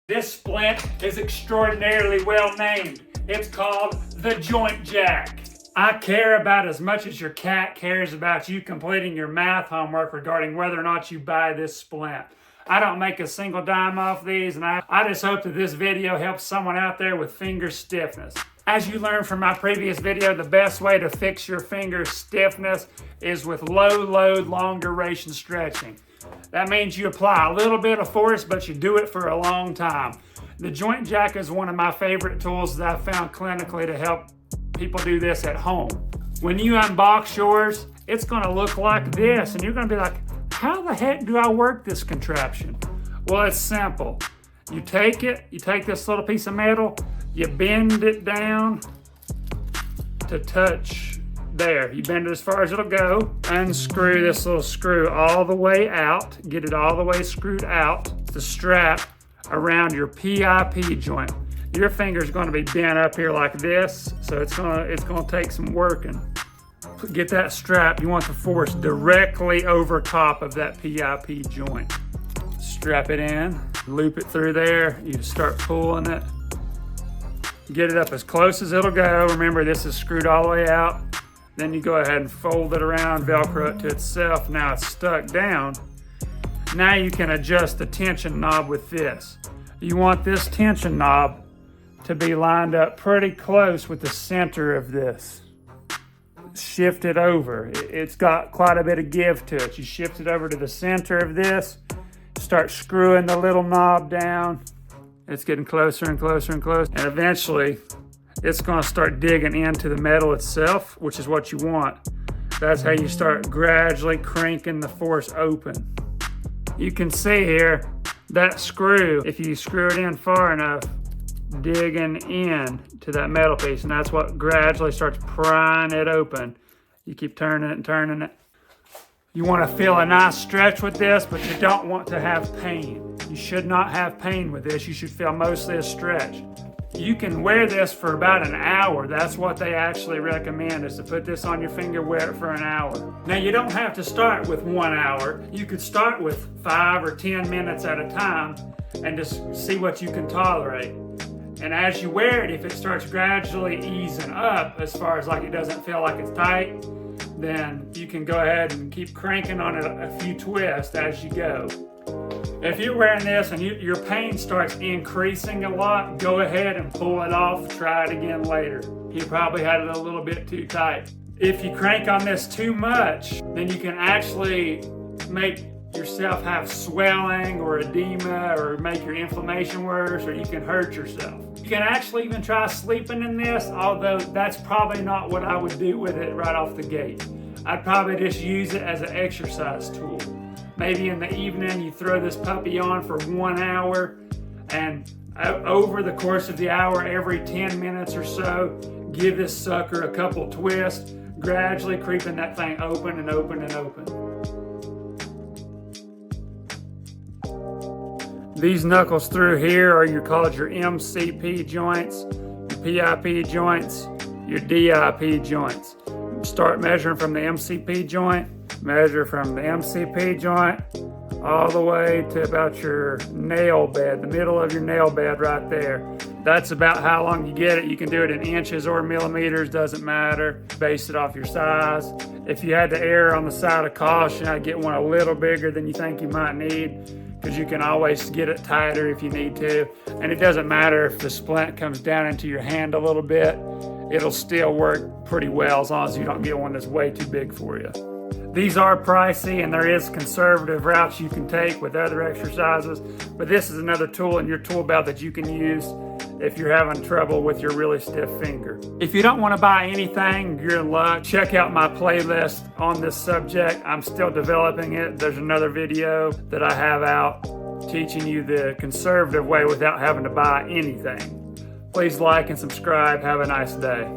This splint is extraordinarily well named. It's called the joint jack. I care about as much as your cat cares about you completing your math homework regarding whether or not you buy this splint. I don't make a single dime off these, and I just hope that this video helps someone out there with finger stiffness. As you learned from my previous video, the best way to fix your finger stiffness is with low load, long duration stretching. That means you apply a little bit of force, but you do it for a long time. The joint jack is one of my favorite tools that I've found clinically to help people do this at home. When you unbox yours, it's gonna look like this, and you're gonna be like, how the heck do I work this contraption? Well, it's simple. You take this little piece of metal, you bend it down to touch there. You bend it as far as it'll go. Unscrew this little screw all the way out. Get it all the way screwed out. The strap around your PIP joint. Your finger's going to be bent up here like this, so it's going to take some working. Get that strap. You want the force directly over top of that PIP joint. Strap it in, loop it through there. You start pulling it. Get it up as close as it'll go. Remember, this is screwed all the way out. Then you go ahead and fold it around, Velcro it to itself. Now it's stuck down. Now you can adjust the tension knob with this. You want this tension knob to be lined up pretty close with the center of this. Shift it over. It's got quite a bit of give to it. You shift it over to the center of this, start screwing the little knob down. It's getting closer and closer and closer. And eventually, it's going to start digging into the metal itself, which is what you want. That's how you start gradually cranking the force open. You can see here, that screw, if you screw it in far enough, digging in to that metal piece, and that's what gradually starts prying it open. You keep turning it and turning it. You want to feel a nice stretch with this, but you don't want to have pain. You should not have pain with this. You should feel mostly a stretch. You can wear this for about an hour. That's what they actually recommend, is to put this on your finger, wear it for an hour. Now, you don't have to start with 1 hour. You could start with 5 or 10 minutes at a time and just see what you can tolerate. And as you wear it, if it starts gradually easing up, as far as like it doesn't feel like it's tight, then you can go ahead and keep cranking on it a few twists as you go. If you're wearing this and your pain starts increasing a lot, go ahead and pull it off. Try it again later. You probably had it a little bit too tight. If you crank on this too much, then you can actually make yourself have swelling or edema, or make your inflammation worse, or you can hurt yourself. You can actually even try sleeping in this, although that's probably not what I would do with it right off the gate. I'd probably just use it as an exercise tool. Maybe in the evening you throw this puppy on for 1 hour, and over the course of the hour, every 10 minutes or so, give this sucker a couple twists, gradually creeping that thing open and open and open. These knuckles through here are called your MCP joints, your PIP joints, your DIP joints. Start measuring from the MCP joint. Measure from the MCP joint all the way to about your nail bed, the middle of your nail bed right there. That's about how long you get it. You can do it in inches or millimeters, doesn't matter. Base it off your size. If you had to err on the side of caution, I'd get one a little bigger than you think you might need, because you can always get it tighter if you need to. And it doesn't matter if the splint comes down into your hand a little bit. It'll still work pretty well as long as you don't get one that's way too big for you. These are pricey, and there is conservative routes you can take with other exercises, but this is another tool in your tool belt that you can use if you're having trouble with your really stiff finger. If you don't want to buy anything, you're in luck. Check out my playlist on this subject. I'm still developing it. There's another video that I have out teaching you the conservative way without having to buy anything. Please like and subscribe. Have a nice day.